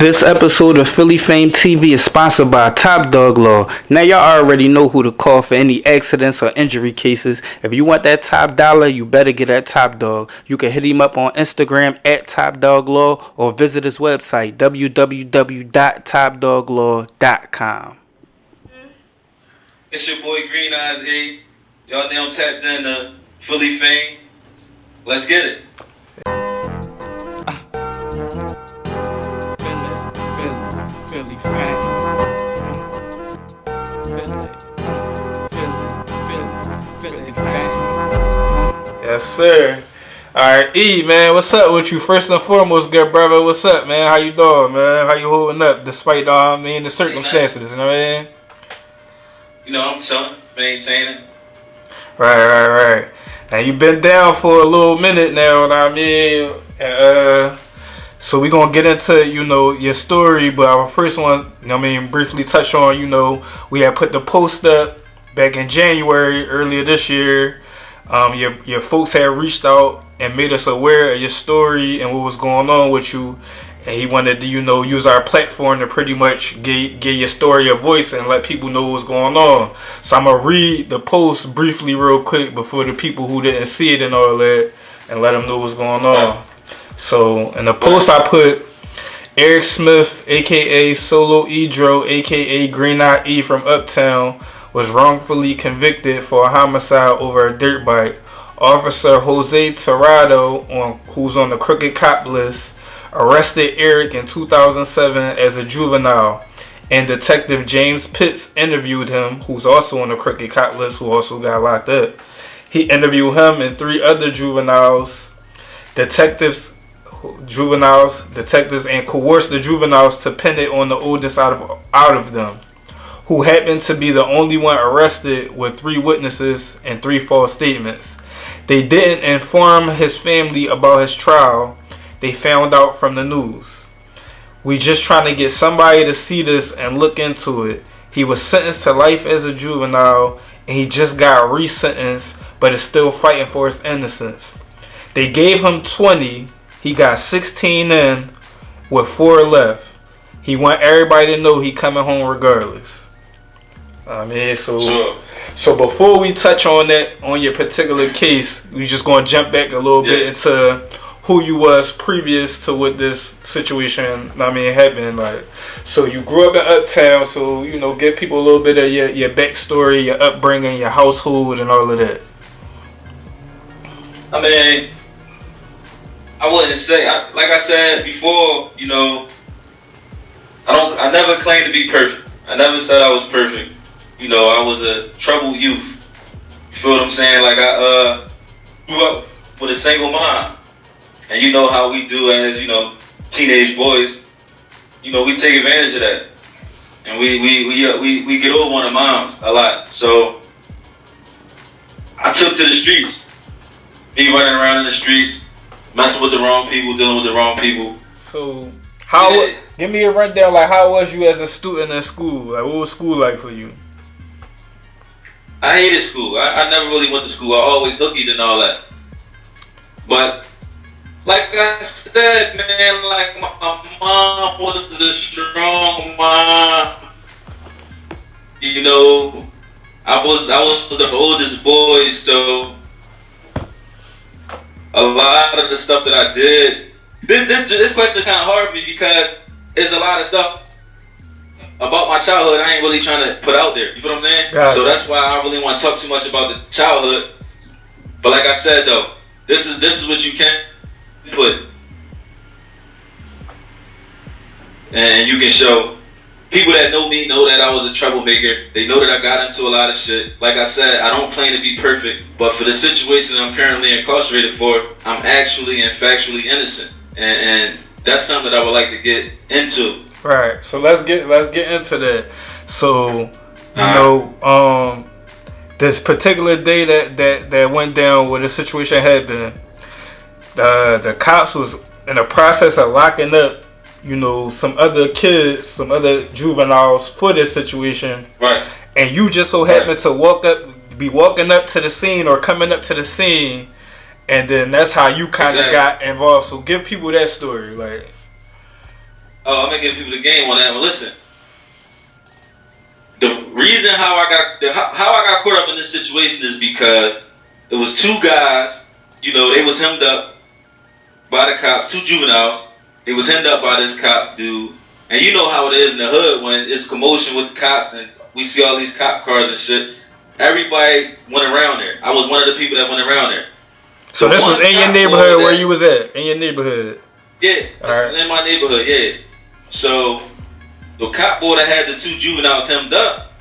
This episode of Philly F.A.M.E TV is sponsored by Top Dog Law. Now y'all already know who to call for any accidents or injury cases. If you want that top dollar, you better get at Top Dog. You can hit him up on Instagram at Top Dog Law or visit his website www.topdoglaw.com. It's your boy Green Eyes 8. Y'all now tapped into Philly F.A.M E. Let's get it. Philly F.A.M.E. Philly F.A.M.E. Yes, sir. Alright, E, man, what's up with you? First and foremost, good brother, what's up, man? How you doing, man? How you holding up despite the circumstances, you know what I mean? You know, I'm chilling, maintaining. Right. And you been down for a little minute now, you know what I mean? So we gonna get into, your story, but our first one, briefly touch on, we had put the post up back in January, earlier this year. Your folks had reached out and made us aware of your story and what was going on with you. And he wanted to, use our platform to pretty much give your story a voice and let people know what's going on. So I'm going to read the post briefly real quick before the people who didn't see it and all that and let them know what's going on. So in the post I put, Eric Smith, a.k.a. Solo Edro, a.k.a. Green Eye E from Uptown, was wrongfully convicted for a homicide over a dirt bike. Officer Jose Tirado, who's on the crooked cop list, arrested Eric in 2007 as a juvenile, and Detective James Pitts interviewed him, who's also on the crooked cop list, who also got locked up. He interviewed him and three other detectives, and coerced the juveniles to pin it on the oldest out of them, who happened to be the only one arrested with three witnesses and three false statements. They didn't inform his family about his trial. They found out from the news. We just trying to get somebody to see this and look into it. He was sentenced to life as a juvenile, and he just got re-sentenced, but is still fighting for his innocence. They gave him 20. He got 16 in with 4 left. He want everybody to know he coming home regardless. So before we touch on that, on your particular case, we just going to jump back a little bit into who you was previous to what this situation, happened. Like, so you grew up in Uptown, so, give people a little bit of your backstory, your upbringing, your household, and all of that. I wouldn't say, like I said before, I never claimed to be perfect. I never said I was perfect. I was a troubled youth. You feel what I'm saying? Like, I grew up with a single mom. And you know how we do as, teenage boys. We take advantage of that. And we get over on the moms a lot. So, I took to the streets. Me running around in the streets, messing with the wrong people, dealing with the wrong people. So, give me a rundown, like, how was you as a student in school? Like, what was school like for you? I hated school. I never really went to school. I always hookied and all that. But, like I said, man, like, my mom was a strong mom. I was the oldest boy, so a lot of the stuff that I did, this question is kind of hard for me because there's a lot of stuff about my childhood I ain't really trying to put out there. You know what I'm saying? Gotcha. So that's why I don't really want to talk too much about the childhood. But like I said though, this is what you can put, and you can show. People that know me know that I was a troublemaker. They know that I got into a lot of shit. Like I said, I don't claim to be perfect, but for the situation I'm currently incarcerated for, I'm actually and factually innocent, and that's something that I would like to get into. Right. So let's get into that. So this particular day that went down where the situation happened, the cops was in the process of locking up, some other kids, some other juveniles for this situation. Right. And you just so happened to be walking up to the scene or coming up to the scene, and then that's how you kind of got involved. So give people that story, like. I'm gonna give people the game on that one. Listen, the reason how I got caught up in this situation is because it was two guys. You know, they was hemmed up by the cops, two juveniles. They was hemmed up by this cop dude. And you know how it is in the hood when it's commotion with the cops and we see all these cop cars and shit. Everybody went around there. I was one of the people that went around there. So this was in your neighborhood where you was at? In your neighborhood? Yeah, in my neighborhood, yeah. So the cop boy that had the two juveniles hemmed up,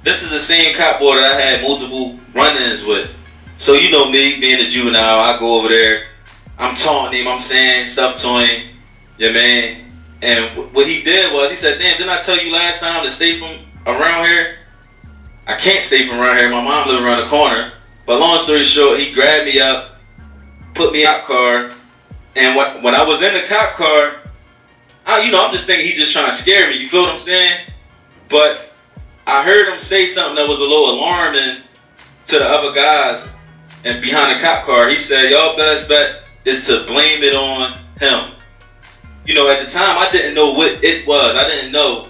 this is the same cop boy that I had multiple run-ins with. So you know me, being a juvenile, I go over there, I'm taunting him, I'm saying stuff to him, yeah man. And what he did was, he said, damn, didn't I tell you last time to stay from around here? I can't stay from around here, my mom lives around the corner. But long story short, he grabbed me up, put me in a cop car, and when I was in the cop car, I'm just thinking he's just trying to scare me, you feel what I'm saying? But I heard him say something that was a little alarming to the other guys and behind the cop car. He said, y'all best bet is to blame it on him. You know, at the time, I didn't know what it was. I didn't know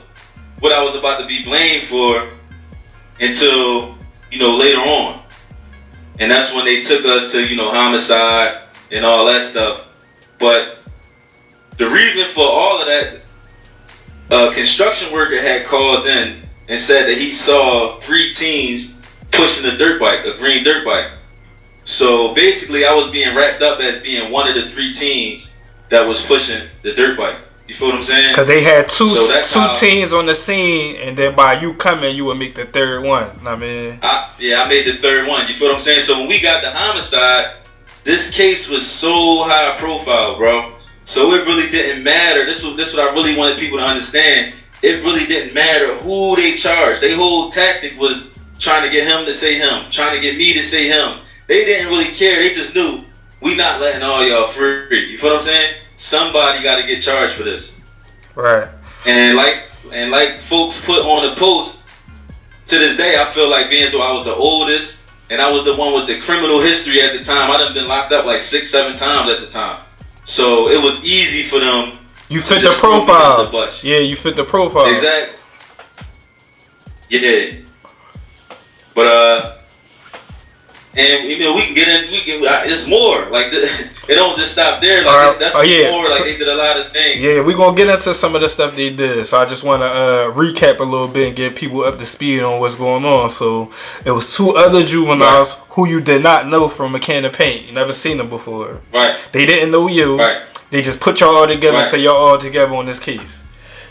what I was about to be blamed for until, later on. And that's when they took us to, homicide and all that stuff. But the reason for all of that, a construction worker had called in and said that he saw 3 teens pushing a dirt bike, a green dirt bike. So basically, I was being wrapped up as being one of the 3 teens that was pushing the dirt bike. You feel what I'm saying? Because they had two teens on the scene, and then by you coming, you would make the third one. I mean, I made the third one. You feel what I'm saying? So when we got the homicide, this case was so high profile, bro. So it really didn't matter. This is what I really wanted people to understand. It really didn't matter who they charged. Their whole tactic was trying to get him to say him, trying to get me to say him. They didn't really care. They just knew we not letting all y'all free. You feel what I'm saying? Somebody got to get charged for this. Right. And like folks put on the post, to this day, I feel like being so I was the oldest and I was the one with the criminal history at the time. I done been locked up like 6-7 times at the time. So it was easy for them. You fit the profile. Yeah, you fit the profile. Exactly. Yeah. But and we can get in. It's more like it don't just stop there. Like it's definitely more. Like they did a lot of things. Yeah, we gonna get into some of the stuff they did. So I just want to recap a little bit and get people up to speed on what's going on. So it was 2 other juveniles who you did not know from a can of paint. You never seen them before. Right. They didn't know you. Right. They just put y'all all together and say y'all all together on this case.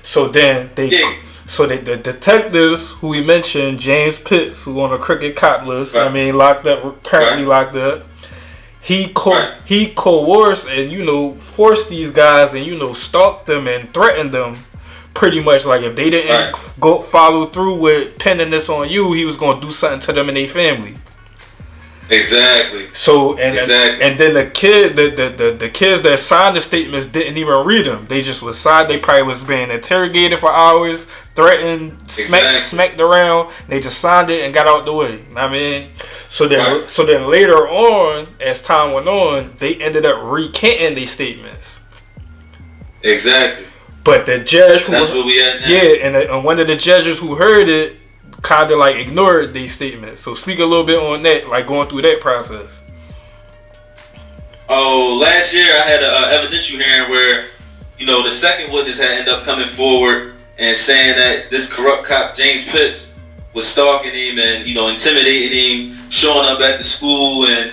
So then they. Yeah. So the detectives who we mentioned, James Pitts, who on a crooked cop list, locked up, currently locked up. He coerced and forced these guys and stalked them and threatened them. Pretty much like if they didn't go follow through with pinning this on you, he was gonna do something to them and their family. Exactly. So and then the kids that signed the statements didn't even read them. They just was signed. They probably was being interrogated for hours, threatened, smacked around. They just signed it and got out the way. So then later on, as time went on, they ended up recanting these statements. Exactly. But the judge, that's where we at now. Yeah, and one of the judges who heard it kind of ignored these statements. So speak a little bit on that, going through that process. Oh, last year I had an evidential hearing where, the second witness had ended up coming forward and saying that this corrupt cop, James Pitts, was stalking him and, intimidating him, showing up at the school and,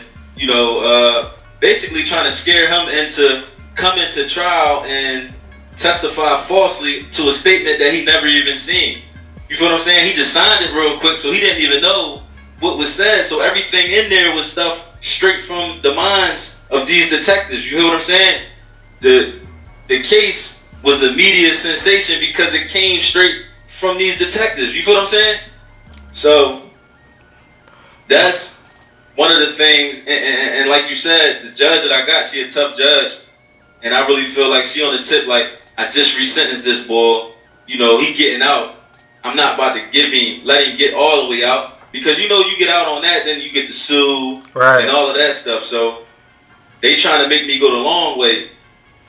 basically trying to scare him into coming to trial and testify falsely to a statement that he never even seen. You feel what I'm saying? He just signed it real quick, so he didn't even know what was said. So everything in there was stuff straight from the minds of these detectives. You hear what I'm saying? The case was a media sensation because it came straight from these detectives. You feel what I'm saying? So that's one of the things. And like you said, the judge that I got, she a tough judge, and I really feel like she on the tip. Like I just resentenced this boy. He getting out. I'm not about to let him get all the way out because you get out on that, then you get to sue and all of that stuff. So they trying to make me go the long way.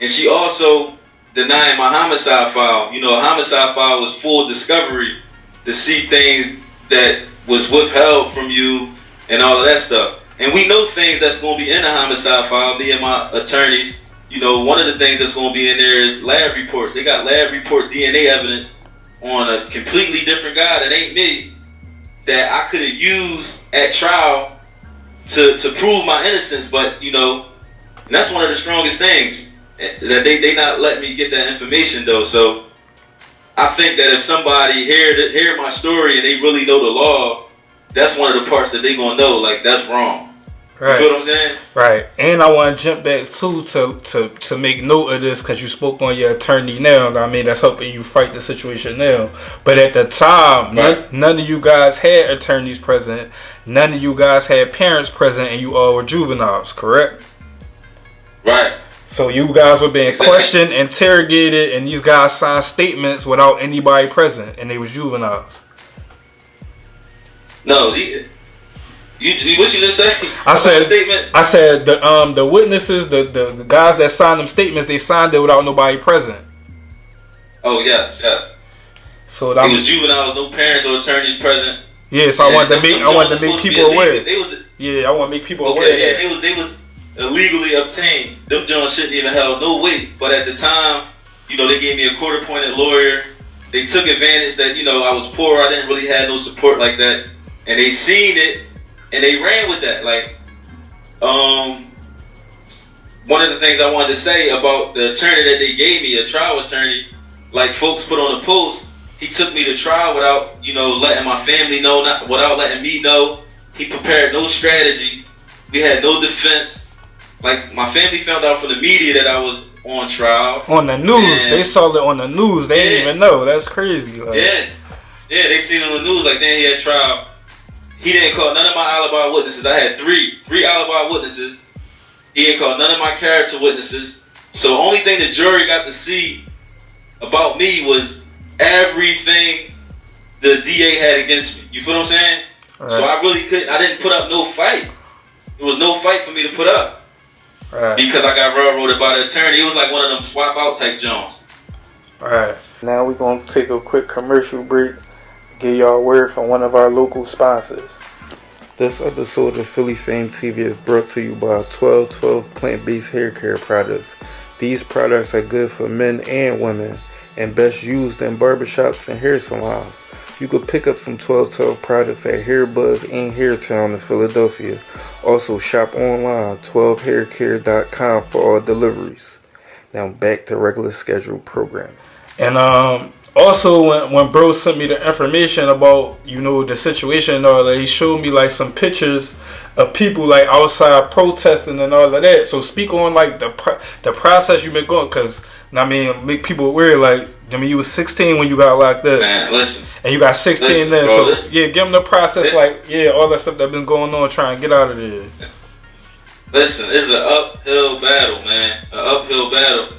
And she also denying my homicide file. You know, a homicide file was full discovery to see things that was withheld from you and all of that stuff. And we know things that's going to be in a homicide file, me and my attorneys. You know, one of the things that's going to be in there is lab reports. They got lab report DNA evidence on a completely different guy that ain't me, that I could have used at trial to prove my innocence. But, you know, and that's one of the strongest things, that they not letting me get that information, though. So I think that if somebody hear my story and they really know the law, that's one of the parts that they going to know, like, that's wrong. Right. You feel what I'm saying? Right. And I want to jump back too to make note of this, because you spoke on your attorney now. I mean, that's helping you fight the situation now. But at the time, right. none of you guys had attorneys present. None of you guys had parents present, and you all were juveniles, correct? Right. So you guys were being questioned, interrogated, and these guys signed statements without anybody present, and they was juveniles. No, what you just say? I said the witnesses, the guys that signed them statements, they signed it without nobody present. Oh yes. So that it was juveniles, no parents or attorneys present. Yeah, so I wanted to make people aware. I want to make people aware. Yeah, they was illegally obtained. Them Jones shouldn't even have no weight. But at the time, you know, they gave me a court-appointed lawyer. They took advantage that, you know, I was poor. I didn't really have no support like that. And they seen it, and they ran with that. Like, one of the things I wanted to say about the attorney that they gave me, a trial attorney, like folks put on the post, he took me to trial without, you know, letting my family know, without letting me know. He prepared no strategy. We had no defense. Like, my family found out from the media that I was on trial. On the news. They saw it on the news. They didn't even know. That's crazy. Like. Yeah, they seen it on the news. Like, then he had trial. He didn't call none of my alibi witnesses. I had three alibi witnesses. He didn't call none of my character witnesses. So the only thing the jury got to see about me was everything the DA had against me. You feel what I'm saying? Right. So I didn't put up no fight. There was no fight for me to put up. Right. Because I got railroaded by the attorney. It was like one of them swap out type Jones. Alright. Now we're going to take a quick commercial break. Get y'all a word from one of our local sponsors. This episode of Philly F.A.M E TV is brought to you by 1212 plant-based hair care products. These products are good for men and women and best used in barbershops and hair salons. You can pick up some 1212 products at Hairbuzz and Hairtown in Philadelphia. Also shop online 12haircare.com for all deliveries. Now back to regular scheduled programming. And also when bro sent me the information about, you know, the situation and all that, he showed me like some pictures of people like outside protesting and all of that. So speak on like the process you've been going, because I mean, make people aware. Like, I mean, you was 16 when you got locked up. Man, listen. And you got 16 then. So yeah, give them the process. Like, yeah, all that stuff that's been going on, trying to get out of there. Listen, it's an uphill battle, man. An uphill battle.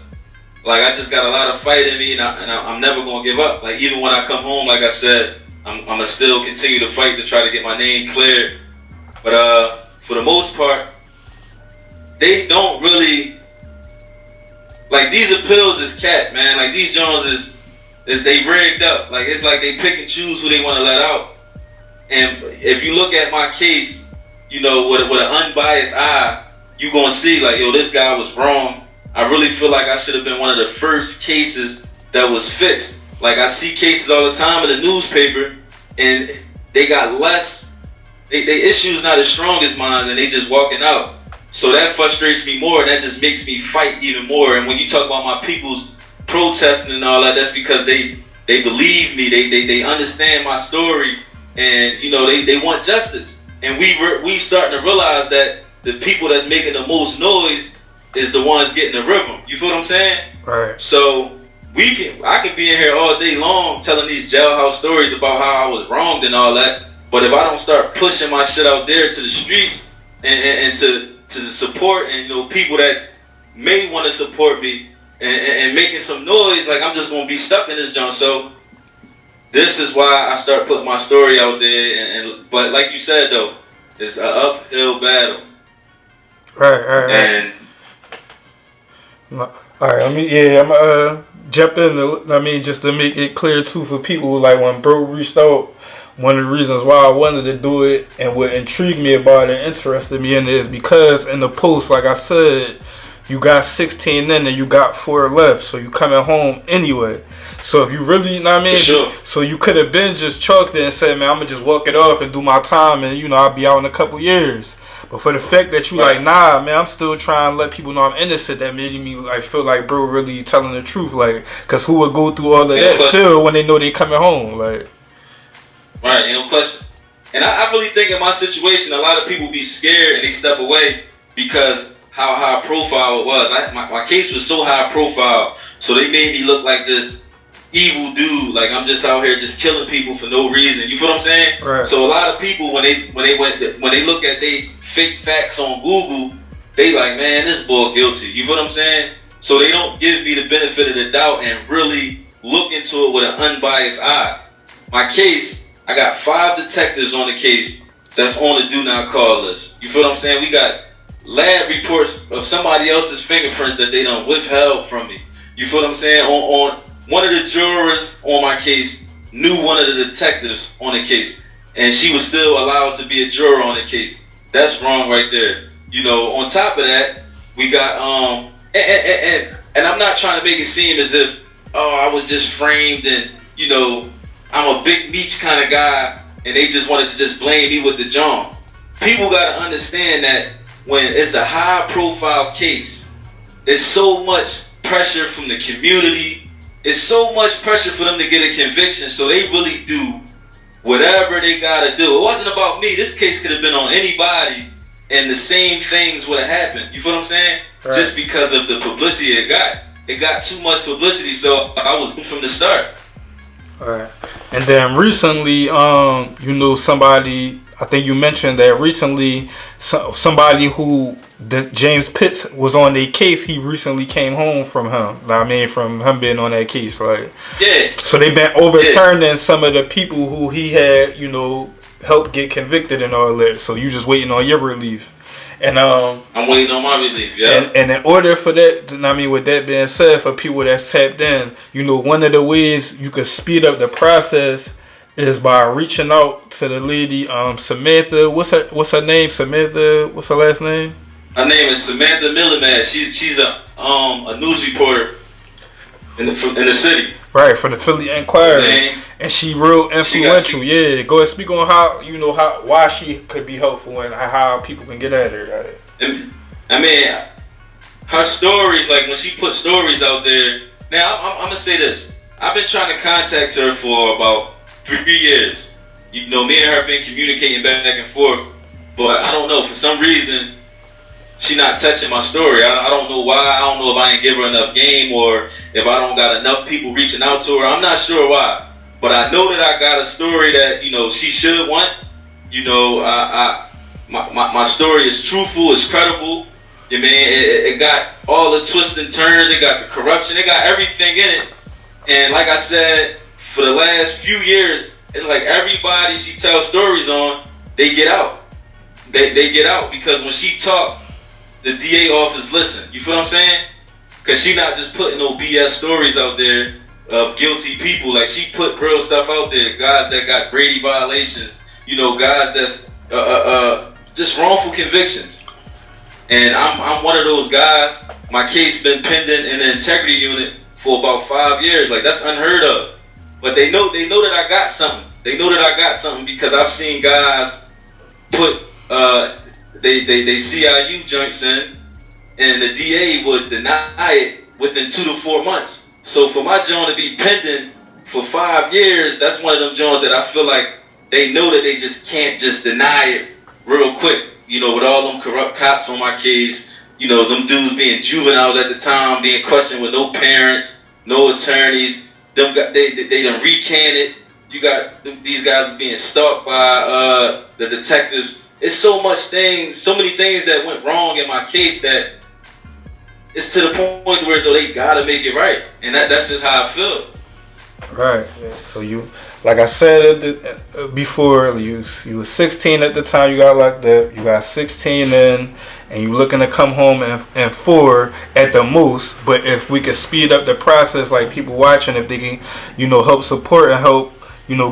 Like, I just got a lot of fight in me, and I'm never gonna give up. Like, even when I come home, like I said, I'm gonna still continue to fight to try to get my name cleared. But for the most part, they don't really. Like, these appeals is cat, man. Like, these Jones is they rigged up. Like, it's like they pick and choose who they want to let out. And if you look at my case, you know, with an unbiased eye, you gonna see like, yo, this guy was wrong. I really feel like I should have been one of the first cases that was fixed. Like, I see cases all the time in the newspaper, and they got less. They issues not as strong as mine, and they just walking out. So that frustrates me more, and that just makes me fight even more. And when you talk about my people's protesting and all that, that's because they believe me. They understand my story, and you know they want justice. And we starting to realize that the people that's making the most noise is the ones getting the rhythm. You feel what I'm saying? Right. So I can be in here all day long telling these jailhouse stories about how I was wronged and all that. But if I don't start pushing my shit out there to the streets and to the support and, you know, people that may want to support me and making some noise, like, I'm just going to be stuck in this junk. So this is why I start putting my story out there. But like you said, though, it's an uphill battle. Right. And All right, I'm jump in. Just to make it clear too for people, like when bro reached out, one of the reasons why I wanted to do it and what intrigued me about it, interested me in it, is because in the post, like I said, you got 16 in and you got 4 left, so you coming home anyway. So if you really, you know what I mean? Sure. So you could have been just chalked it and said, man, I'm gonna just walk it off and do my time, and I'll be out in a couple years. But for the fact that you like, nah, man, I'm still trying to let people know I'm innocent, that made me like feel like bro really telling the truth, like, cause who would go through all of that still when they know they coming home, like. Right, no question. And I really think in my situation, a lot of people be scared and they step away because how high profile it was. My case was so high profile, so they made me look like this evil dude, like I'm just out here just killing people for no reason. You feel what I'm saying? Right. So a lot of people when they look at they fake facts on Google, they like, man, this boy guilty. You feel what I'm saying? So they don't give me the benefit of the doubt and really look into it with an unbiased eye. My case, I got 5 detectives on the case that's on the do not call list. You feel what I'm saying? We got lab reports of somebody else's fingerprints that they done withheld from me. You feel what I'm saying? On one of the jurors on my case knew one of the detectives on the case, and she was still allowed to be a juror on the case. That's wrong right there. On top of that, we got and I'm not trying to make it seem as if I was just framed and I'm a big meech kind of guy and they just wanted to just blame me with the John. People gotta understand that when it's a high profile case, it's so much pressure from the community. It's so much pressure for them to get a conviction, so they really do whatever they gotta do. It wasn't about me. This case could have been on anybody, and the same things would have happened. You feel what I'm saying? Right. Just because of the publicity it got. It got too much publicity, so I was from the start. All right. And then recently, somebody, I think you mentioned that recently, somebody who James Pitts was on their case, he recently came home from him. From him being on that case, like. Yeah. So they've been overturning some of the people who he had, helped get convicted and all that. So you just waiting on your relief. And I'm waiting on my relief, yeah. And in order for that, with that being said, for people that's tapped in, one of the ways you can speed up the process is by reaching out to the lady, Samantha. What's her name? Samantha. What's her last name? Her name is Samantha Milliman. She's a news reporter in the city. Right, for the Philly Inquirer. And she real influential. Yeah, go ahead, speak on how why she could be helpful and how people can get at her. Her stories, like when she put stories out there. Now I'm gonna say this. I've been trying to contact her for about 3 years. Me and her been communicating back and forth, but I don't know, for some reason she not touching my story. I don't know why. I don't know if I ain't give her enough game or if I don't got enough people reaching out to her. I'm not sure why. But I know that I got a story that, she should want. My story is truthful, it's credible. It got all the twists and turns, it got the corruption, it got everything in it. And like I said, for the last few years, it's like everybody she tells stories on, they get out. They get out because when she talk, the DA office listen. You feel what I'm saying? Because she not just putting no BS stories out there of guilty people. Like, she put real stuff out there. Guys that got Brady violations. Guys that's just wrongful convictions. And I'm one of those guys. My case been pending in the integrity unit for about 5 years. Like, that's unheard of. But they know that I got something. They know that I got something because I've seen guys put they CIU joints in, and the DA would deny it within 2 to 4 months. So for my joint to be pending for 5 years, that's one of them joints that I feel like they know that they just can't just deny it real quick. With all them corrupt cops on my case, them dudes being juveniles at the time, being questioned with no parents, no attorneys. They done recanted. You got these guys being stalked by the detectives. It's so many things that went wrong in my case that it's to the point where they gotta make it right, and that's just how I feel. Right. So you, like I said before, you was 16 at the time you got locked up. You got 16 in, and you looking to come home in 4 at the most. But if we could speed up the process, like people watching, if they can, help support and help,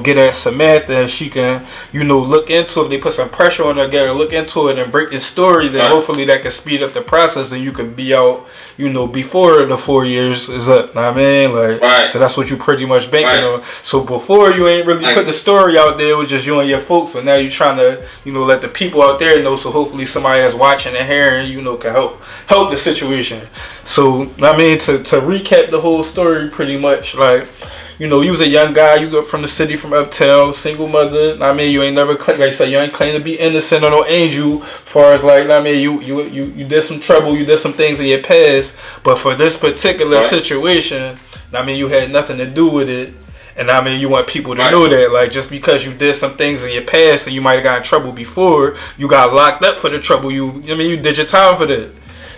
get at Samantha, and she can, look into it. They put some pressure on her, get her look into it and break the story. Then hopefully that can speed up the process, and you can be out, before the 4 years is up. Know what I mean, like, so that's what you pretty much banking on. So before you ain't really put the story out there, it was just you and your folks. But now you trying to, let the people out there know. So hopefully somebody that's watching and hearing, can help the situation. So I mean, to recap the whole story, pretty much like. You was a young guy, you got from the city, from Uptown, single mother. I mean, you ain't never, like I said, you ain't claim to be innocent or no angel. As far as like, I mean, you did some trouble, you did some things in your past. But for this particular situation, I mean, you had nothing to do with it. And I mean, you want people to know that, like, just because you did some things in your past and you might have got in trouble before, you got locked up for the trouble. You did your time for that.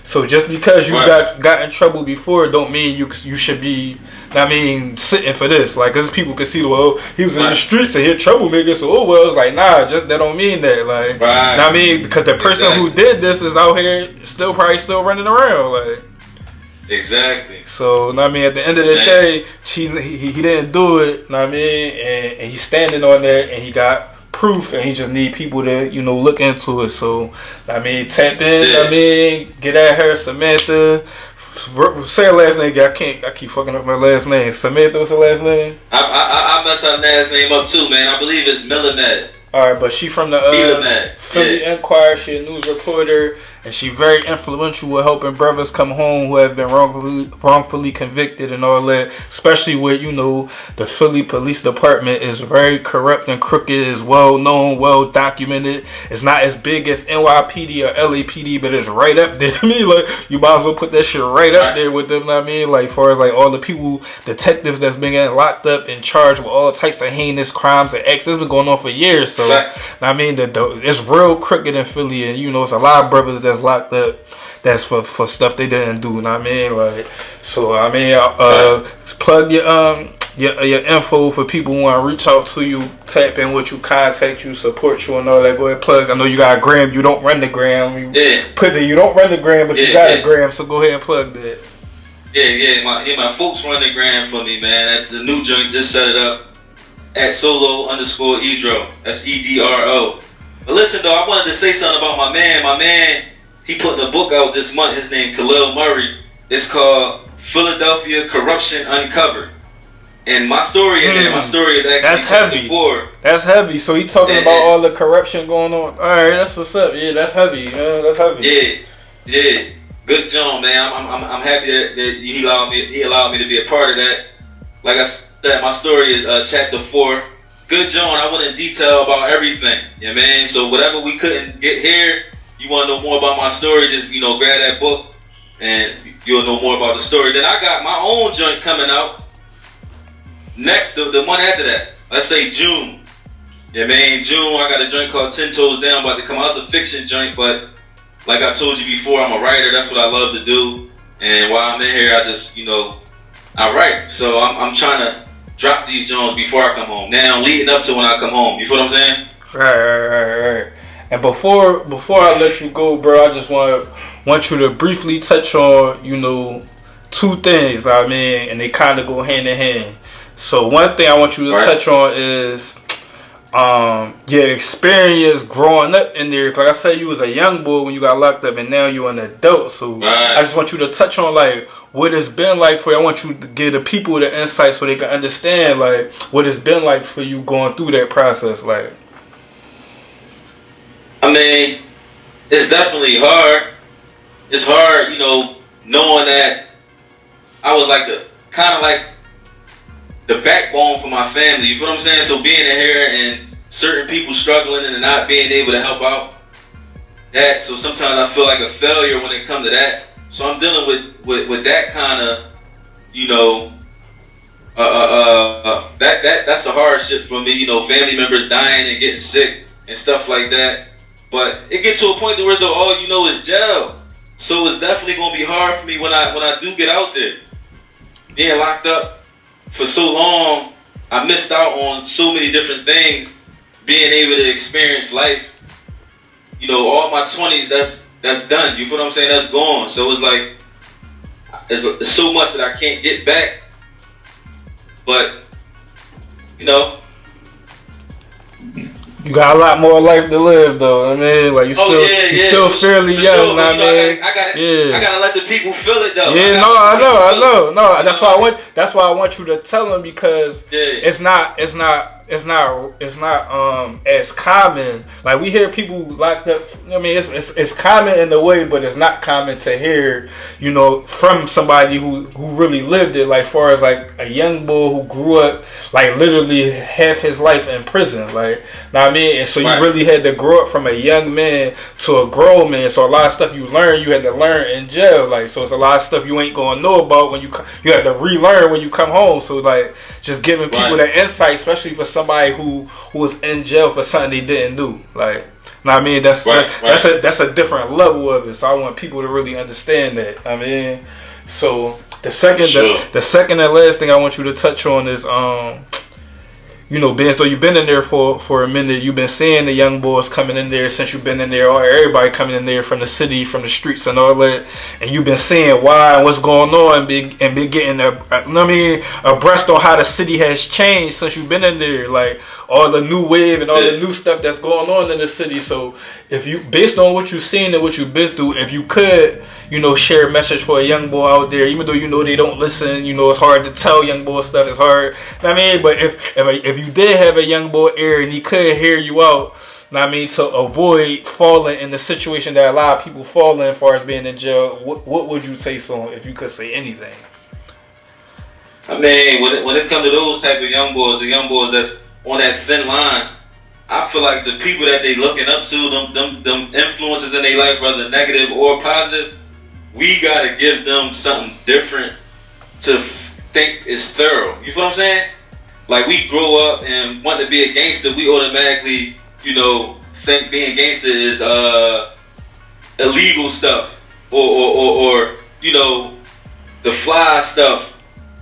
So just because you got in trouble before, don't mean you should be, sitting for this. Like, cause people can see, well, he was in the streets and he a troublemaker, so it's like, nah, just that don't mean that. Like, because the person who did this is out here probably still running around, like. Exactly. So, at the end of the day, he didn't do it, and he's standing on that, and he got proof, and he just need people to look into it. So tap in, get at her, Samantha. Say her last name. I keep fucking up my last name. Samantha, what's her last name? I messed her last name up too, man. I believe it's Millimet. Alright, but she from the Philly Inquirer. She a news reporter, and she very influential with helping brothers come home who have been wrongfully convicted and all that. Especially with, the Philly Police Department is very corrupt and crooked, is well known, well documented. It's not as big as NYPD or LAPD, but it's right up there. Like, you might as well put that shit right up there with them. Like, far as like all the people, detectives that's been getting locked up and charged with all types of heinous crimes and acts. It's been going on for years. So it's real crooked in Philly, and it's a lot of brothers that's locked up that's for stuff they didn't do. Like, so plug your info for people who want to reach out to you, tap in with you, contact you, support you, and all that. Go ahead, plug. I know you got a gram. You don't run the gram. You don't run the gram, but you got a gram. So go ahead and plug that. My folks run the gram for me, man. The new joint just set it up at Solo _Edro. That's EDRO. But listen, though, I wanted to say something about my man. My man, he putting a book out this month. His name Khalil Murray. It's called Philadelphia Corruption Uncovered. And my story in there, my story is actually that's heavy. That's heavy. So he talking about all the corruption going on. All right, that's what's up. Yeah, that's heavy. That's heavy. Yeah. Good job, man. I'm happy that he allowed me to be a part of that. Like I said, my story is chapter 4. Good John, I went in detail about everything. Yeah, man. So whatever we couldn't get here, you want to know more about my story, just grab that book and you'll know more about the story. Then I got my own joint coming out next, the one after that. Let's say June. Yeah, man. June, I got a joint called 10 Toes Down about to come out. It's a fiction joint, but like I told you before, I'm a writer. That's what I love to do. And while I'm in here, I just I write. So I'm trying to drop these joints before I come home. Now, leading up to when I come home. You feel what I'm saying? Right. And before I let you go, bro, I just want you to briefly touch on, 2 things, and they kind of go hand in hand. So one thing I want you to touch on is your experience growing up in there. Like I said, you was a young boy when you got locked up, and now you're an adult. So I just want you to touch on like what it's been like for you. I want you to give the people the insight so they can understand like what it's been like for you going through that process. Like, it's definitely hard. It's hard, knowing that I was like the backbone for my family. You feel what I'm saying? So being in here and certain people struggling and not being able to help out, so sometimes I feel like a failure when it comes to that. So I'm dealing with that kind of, that's a hardship for me. Family members dying and getting sick and stuff like that. But it gets to a point where all you know is jail. So it's definitely gonna be hard for me when I do get out there. Being locked up for so long, I missed out on so many different things, being able to experience life. You know, all my 20s, that's done. You feel what I'm saying? That's gone. So it's like, there's so much that I can't get back. But, you know. You got a lot more life to live, though. I mean, like, you're still fairly young. Sure. I mean, I gotta let the people feel it, though. Yeah, I know. No, that's why I want you to tell them, because it's not as common. Like, we hear people locked up. I mean, it's common in a way, but it's not common to hear, you know, from somebody who really lived it. Like, far as like a young boy who grew up like literally half his life in prison. Like, know what I mean? And so you really had to grow up from a young man to a grown man. So a lot of stuff you had to learn in jail. Like, so it's a lot of stuff you ain't gonna know about when you have to relearn when you come home. So like, just giving people that insight, especially for somebody who was in jail for something they didn't do. Like, know what I mean? That's a different level of it. So I want people to really understand that. I mean, so the second and last thing I want you to touch on is you know, being so you've been in there for a minute, you've been seeing the young boys coming in there since you've been in there, or everybody coming in there from the city, from the streets and all that, and you've been seeing why and what's going on, and been getting abreast on how the city has changed since you've been in there, like all the new wave and all the new stuff that's going on in the city. So if you, based on what you've seen and what you've been through, if you could, you know, share a message for a young boy out there, even though you know they don't listen, you know, it's hard to tell young boy stuff, it's hard. I mean, but if you did have a young boy ear and he could hear you out, I mean, to avoid falling in the situation that a lot of people fall in as far as being in jail, what would you say so if you could say anything? I mean, when it comes to those type of young boys, the young boys that's on that thin line, I feel like the people that they looking up to, them influences in their life, whether negative or positive, we gotta give them something different to think is thorough. You feel what I'm saying? Like, we grow up and want to be a gangster, we automatically, you know, think being gangster is illegal stuff or you know, the fly stuff.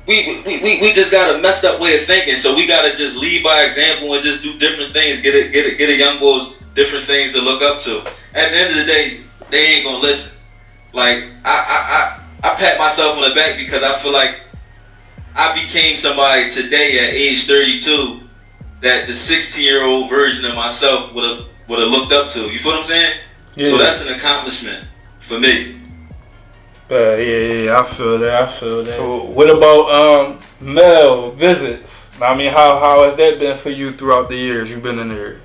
We just got a messed up way of thinking, so we gotta just lead by example and just do different things. Get a young boys different things to look up to. At the end of the day, they ain't gonna listen. Like, I pat myself on the back because I feel like I became somebody today at age 32 that the 16-year-old version of myself would have looked up to. You feel what I'm saying? Yeah. So that's an accomplishment for me. Yeah, I feel that. So what about male visits? I mean, how has that been for you throughout the years you've been in there?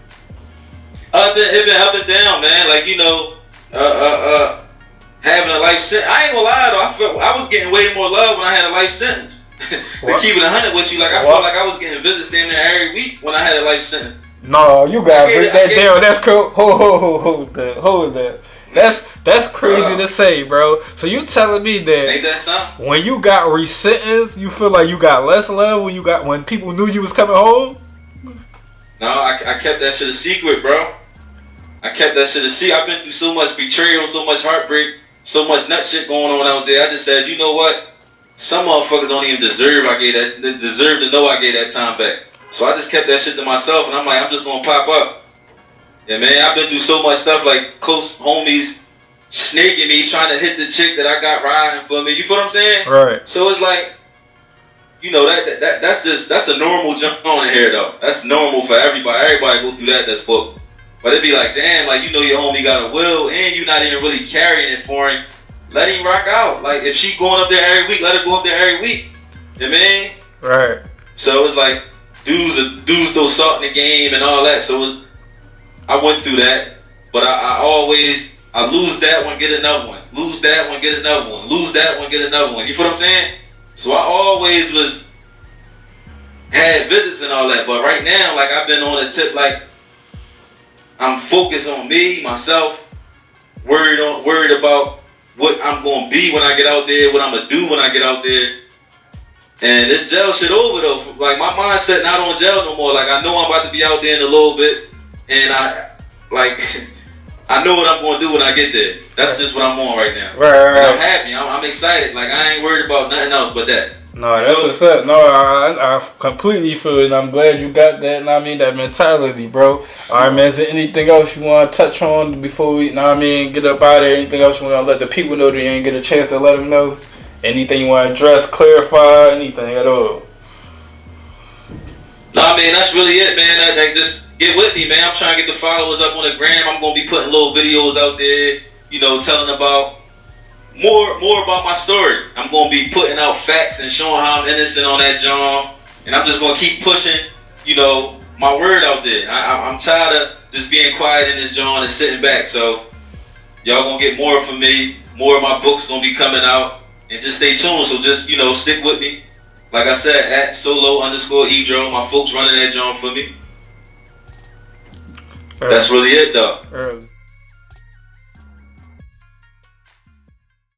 It's been up and down, man. Like, you know, having a life sentence. I ain't gonna lie though, I was getting way more love when I had a life sentence. To keep it 100 with you, like, I felt like I was getting visits damn near every week when I had a life sentence. No, you gotta break that down. That's cool. Hold that. That's crazy to say, bro. So you telling me that, ain't that something? When you got resentenced, you feel like you got less love when people knew you was coming home? No, I kept that shit a secret, bro. I kept that shit a secret. I've been through so much betrayal, so much heartbreak, so much nut shit going on out there. I just said, you know what? Some motherfuckers don't even deserve to know I gave that time back. So I just kept that shit to myself, and I'm like, I'm just gonna pop up. Yeah, man, I've been through so much stuff, like close homies snaking me, trying to hit the chick that I got riding for me. You feel what I'm saying? Right. So it's like, you know, that's a normal jump on in here though. That's normal for everybody. Everybody go through that's booked. But it'd be like, damn, like, you know your homie got a will and you not even really carrying it for him. Let him rock out. Like, if she going up there every week, let her go up there every week. You know what I mean? Right. So it's like dudes throw salt in the game and all that. So I went through that, but I lose that one, get another one. Lose that one, get another one. Lose that one, get another one. You feel what I'm saying? So I always had visits and all that. But right now, like, I've been on the tip, like, I'm focused on me, myself, worried about what I'm going to be when I get out there, what I'm going to do when I get out there. And this jail shit over, though. Like, my mindset not on jail no more. Like, I know I'm about to be out there in a little bit. And I know what I'm going to do when I get there. That's just what I'm on right now. Right. I'm happy. I'm excited. Like, I ain't worried about nothing else but that. No, that's what's up. No, I completely feel it. And I'm glad you got that. Know what I mean, that mentality, bro. All right, man. Is there anything else you want to touch on before we, know what I mean, get up out of here? Anything else you want to let the people know that you ain't get a chance to let them know? Anything you want to address, clarify, anything at all? No, I mean, that's really it, man. Just get with me, man. I'm trying to get the followers up on the gram. I'm going to be putting little videos out there, telling about more about my story. I'm going to be putting out facts and showing how I'm innocent on that job. And I'm just going to keep pushing, my word out there. I'm tired of just being quiet in this job and sitting back. So y'all going to get more from me. More of my books going to be coming out. And just stay tuned. So just, stick with me. Like I said, at Solo_Edro, my folks running that joint for me. That's really it, though.